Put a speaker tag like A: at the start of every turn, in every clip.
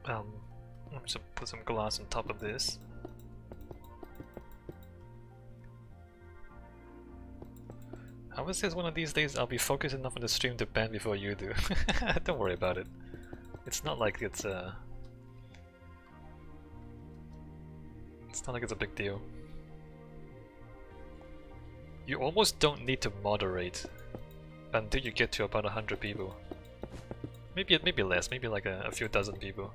A: Let me just put some glass on top of this. I would say one of these days I'll be focused enough on the stream to ban before you do. Don't worry about it. It's not like it's a big deal. You almost don't need to moderate until you get to about 100 people. Maybe less, maybe like a few dozen people.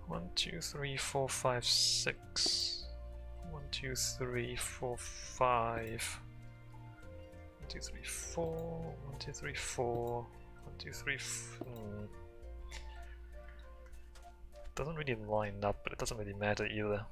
A: One, two, three, four, five, 6. 1, 2, 3, 4, 5. 1, 2, 3, 4. 1, 2, 3, 4. 1, 2, 3. Doesn't really line up, but it doesn't really matter either.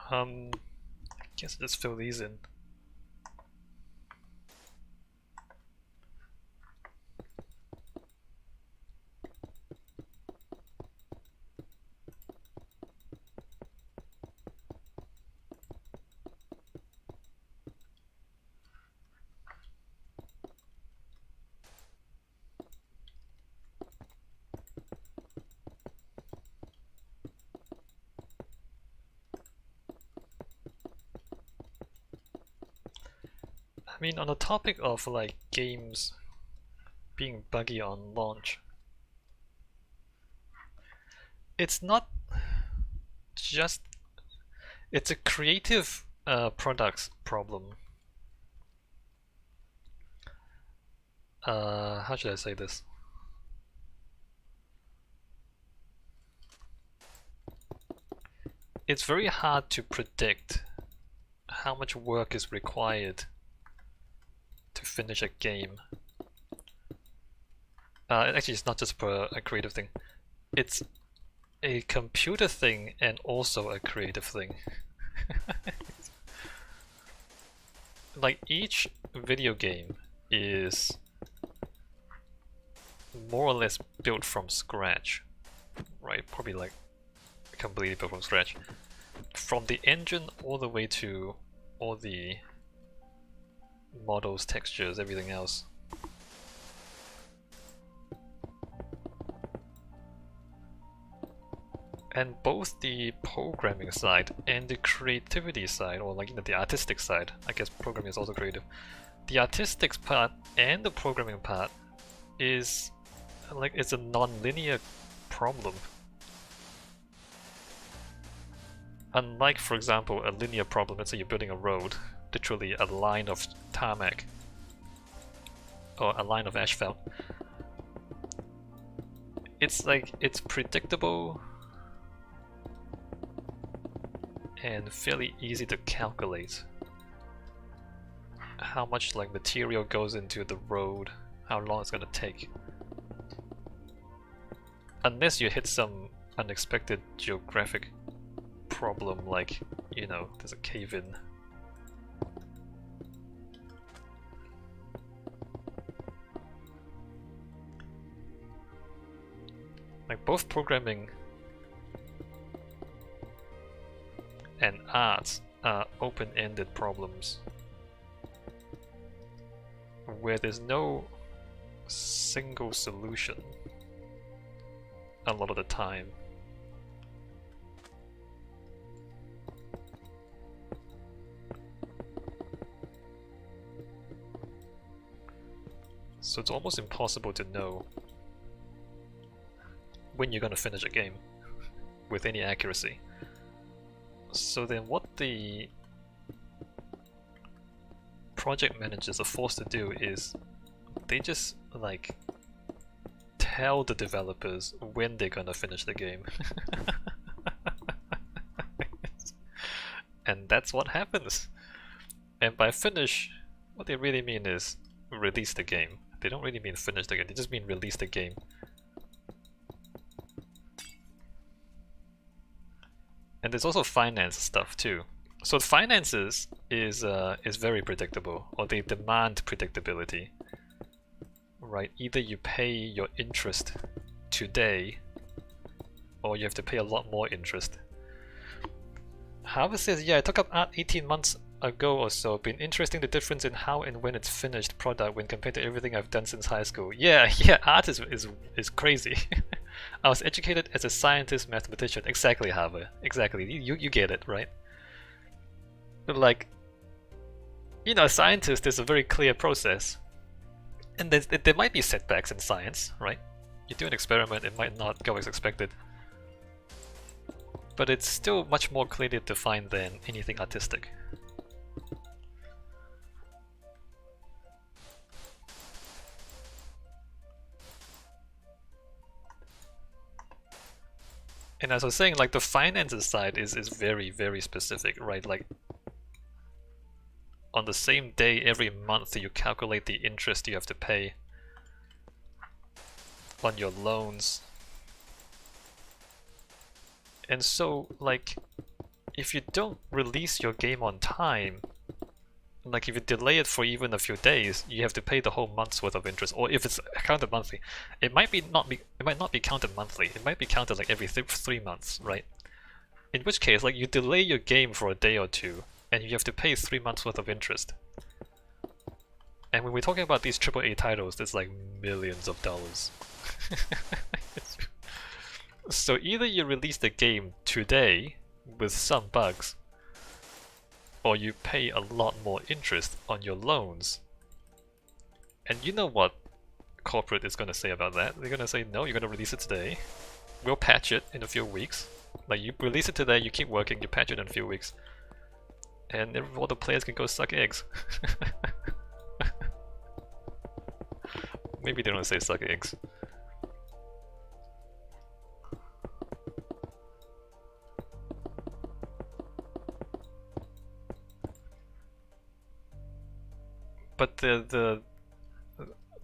A: I guess I'll just fill these in. I mean, on the topic of like games being buggy on launch, it's not just, it's a creative products problem. How should I say this? it's very hard to predict how much work is required to finish a game. Actually, it's not just for a creative thing. It's a computer thing and also a creative thing. Like, each video game is more or less built from scratch, right? Probably like completely built from scratch. From the engine all the way to all the models, textures, everything else. And both the programming side and the creativity side, or like, you know, the artistic side, I guess programming is also creative. The artistic part and the programming part is like, it's a non-linear problem. Unlike, for example, a linear problem, let's say you're building a road, literally a line of tarmac, or a line of asphalt. It's like, it's predictable and fairly easy to calculate how much like material goes into the road, how long it's gonna take. Unless you hit some unexpected geographic problem, like, you know, there's a cave-in. Like, both programming and art are open-ended problems where there's no single solution a lot of the time. So it's almost impossible to know when you're going to finish a game with any accuracy. So then what the project managers are forced to do is they just like tell the developers when they're gonna finish the game. And that's what happens. And by finish, what they really mean is release the game. They don't really mean finish the game, they just mean release the game. And there's also finance stuff too. So finances is very predictable, or they demand predictability, right? Either you pay your interest today, or you have to pay a lot more interest. Harvest says, yeah, I took up art 18 months ago or so. Been interesting the difference in how and when it's finished product when compared to everything I've done since high school. Yeah, art is crazy. I was educated as a scientist, mathematician. Exactly, Harvard. Exactly. You get it, right? But like, you know, a scientist is a very clear process. And there might be setbacks in science, right? You do an experiment, it might not go as expected. But it's still much more clearly defined than anything artistic. And as I was saying, like, the finances side is very, very specific, right? Like, on the same day every month you calculate the interest you have to pay on your loans. And so, like, if you don't release your game on time, like if you delay it for even a few days, you have to pay the whole month's worth of interest. Or if it's counted monthly, it might not be counted monthly. It might be counted like every 3 months, right? In which case, like, you delay your game for a day or two, and you have to pay 3 months worth of interest. And when we're talking about these AAA titles, it's like millions of dollars. So either you release the game today with some bugs, or you pay a lot more interest on your loans. And you know what corporate is going to say about that? They're going to say, no, you're going to release it today. We'll patch it in a few weeks. Like, you release it today, you keep working, you patch it in a few weeks. And all the players can go suck eggs. Maybe they don't say suck eggs. But the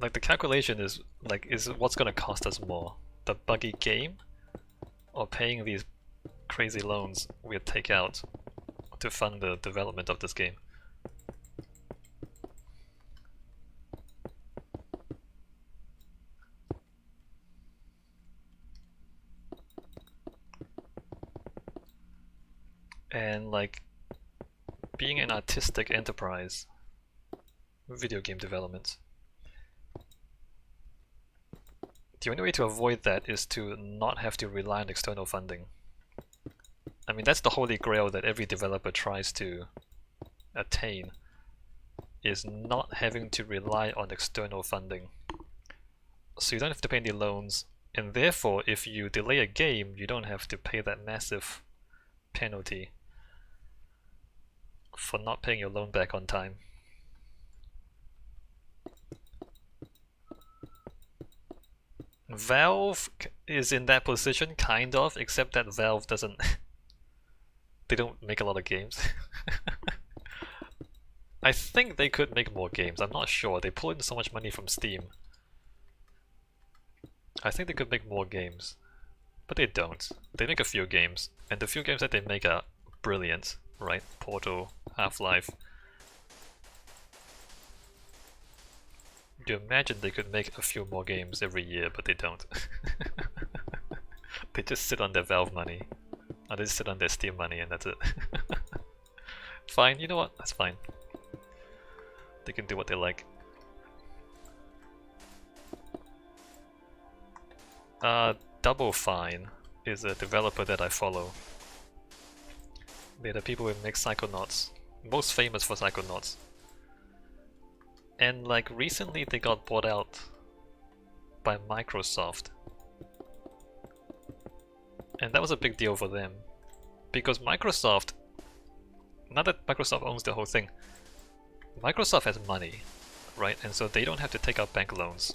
A: like the calculation is like, is what's gonna cost us more? The buggy game, or paying these crazy loans we'll take out to fund the development of this game? And like, being an artistic enterprise, video game development, the only way to avoid that is to not have to rely on external funding. I mean, that's the holy grail that every developer tries to attain, is not having to rely on external funding. So you don't have to pay any loans, and therefore if you delay a game, you don't have to pay that massive penalty for not paying your loan back on time. Valve is in that position, kind of, except that Valve doesn't they don't make a lot of games. I think they could make more games, I'm not sure. They pull in so much money from Steam. I think they could make more games, but they don't. They make a few games, and the few games that they make are brilliant, right? Portal, Half-Life. You imagine they could make a few more games every year, but they don't. They just sit on their Valve money, or they just sit on their Steam money, and that's it. Fine, you know what? That's fine. They can do what they like. Double Fine is a developer that I follow. They're the people who make Psychonauts, most famous for Psychonauts. And like recently they got bought out by Microsoft. And that was a big deal for them. Because Microsoft, now that Microsoft owns the whole thing, Microsoft has money, right? And so they don't have to take out bank loans.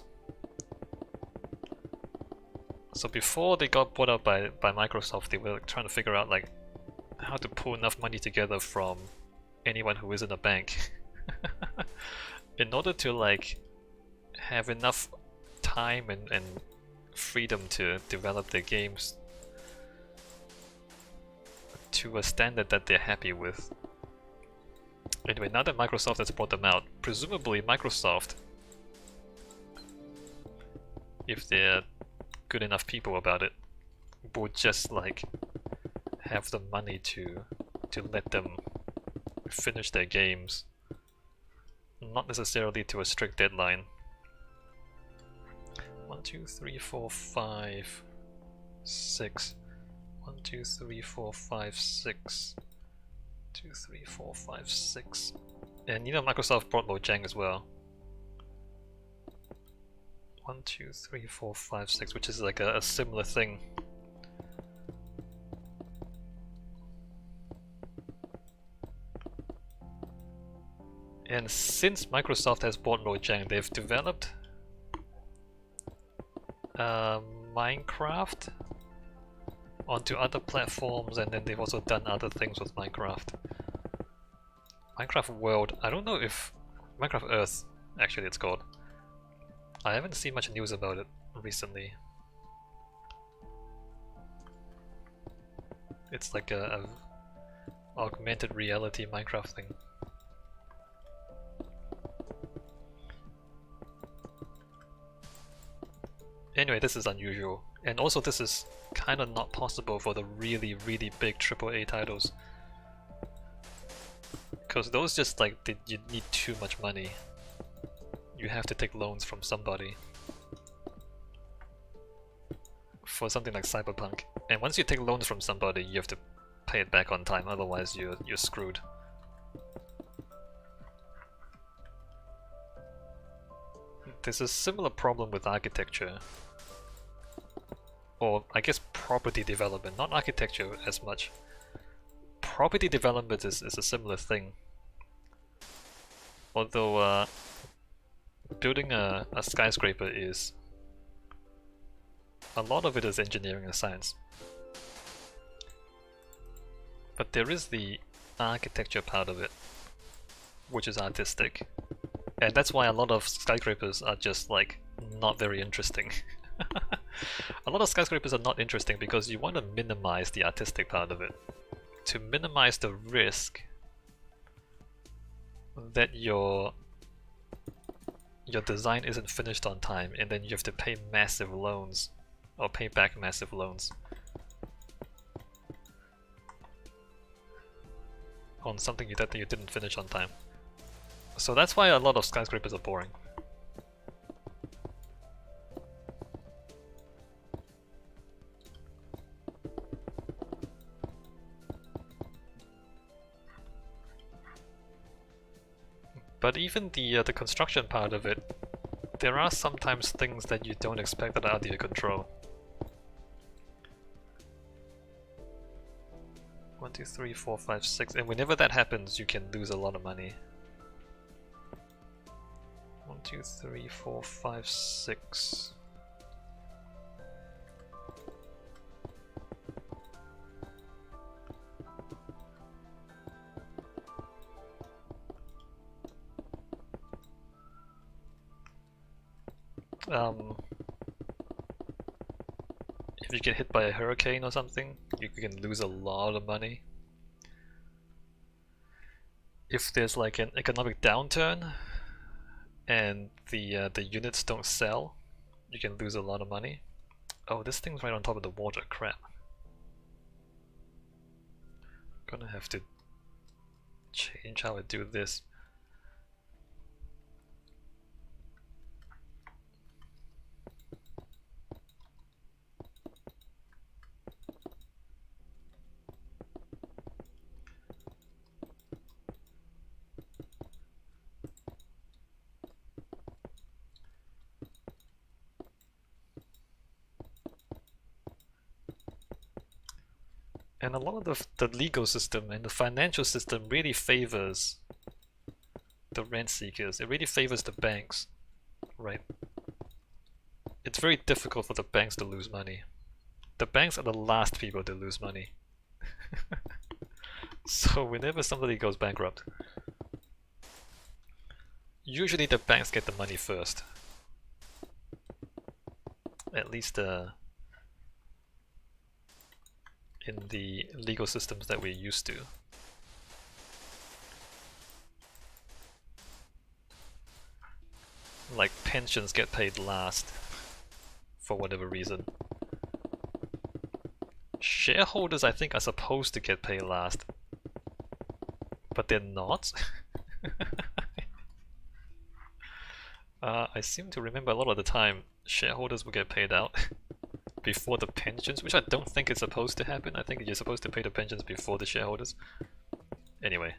A: So before they got bought out by Microsoft, they were trying to figure out like how to pull enough money together from anyone who isn't a bank in order to like have enough time and freedom to develop their games to a standard that they're happy with. Anyway, now that Microsoft has brought them out, presumably Microsoft, if they're good enough people about it, would just like have the money to let them finish their games, not necessarily to a strict deadline. 1, 2, 3, 4, 5, 6. 1, 2, 3, 4, 5, 6. 2, 3, 4, 5, 6. And you know Microsoft brought Mojang as well. 1, 2, 3, 4, 5, 6, which is like a similar thing. And since Microsoft has bought Mojang, they've developed Minecraft onto other platforms, and then they've also done other things with Minecraft. Minecraft World, I don't know if Minecraft Earth, actually it's called. I haven't seen much news about it recently. It's like a augmented reality Minecraft thing. Anyway, this is unusual, and also this is kind of not possible for the really big AAA titles, because those just like you need too much money. You have to take loans from somebody for something like Cyberpunk, and once you take loans from somebody, you have to pay it back on time, otherwise you're screwed. There's a similar problem with architecture, or I guess property development, not architecture as much. Property development is a similar thing. Although building a skyscraper is, a lot of it is engineering and science. But there is the architecture part of it, which is artistic. And that's why a lot of skyscrapers are just like not very interesting. A lot of skyscrapers are not interesting because you want to minimize the artistic part of it. To minimize the risk that your design isn't finished on time and then you have to pay massive loans or pay back massive loans on something that you didn't finish on time. So that's why a lot of skyscrapers are boring. But even the construction part of it, there are sometimes things that you don't expect that are out of your control. 1, 2, 3, 4, 5, 6, and whenever that happens, you can lose a lot of money. 1, 2, 3, 4, 5, 6. If you get hit by a hurricane or something, you can lose a lot of money. If there's like an economic downturn and the units don't sell, you can lose a lot of money. Oh, this thing's right on top of the water, crap. Gonna have to change how I do this. And a lot of the legal system and the financial system really favors the rent seekers. It really favors the banks, right? It's very difficult for the banks to lose money. The banks are the last people to lose money. So whenever somebody goes bankrupt, usually the banks get the money first. At least in the legal systems that we're used to. Like pensions get paid last for whatever reason. Shareholders, I think, are supposed to get paid last, but they're not. I seem to remember a lot of the time shareholders will get paid out before the pensions, which I don't think is supposed to happen. I think you're supposed to pay the pensions before the shareholders. Anyway.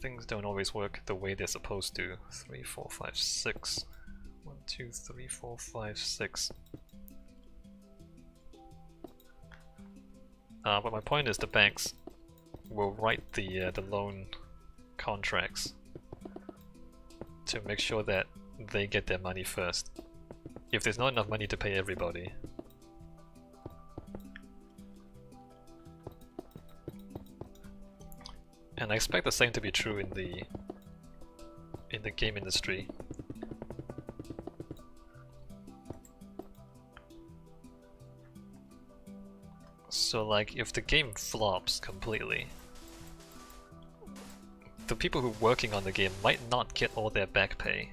A: Things don't always work the way they're supposed to. 3, 4, 5, 6. 1, 2, 3, 4, 5, 6. But my point is the banks will write the loan contracts to make sure that they get their money first. If there's not enough money to pay everybody. And I expect the same to be true in the game industry. So like if the game flops completely, the people who are working on the game might not get all their back pay.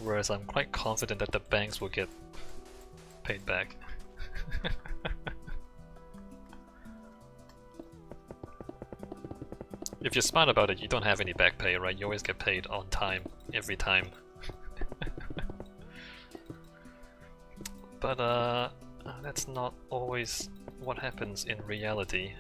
A: Whereas I'm quite confident that the banks will get paid back. If you're smart about it, you don't have any back pay, right? You always get paid on time, every time. But that's not always what happens in reality.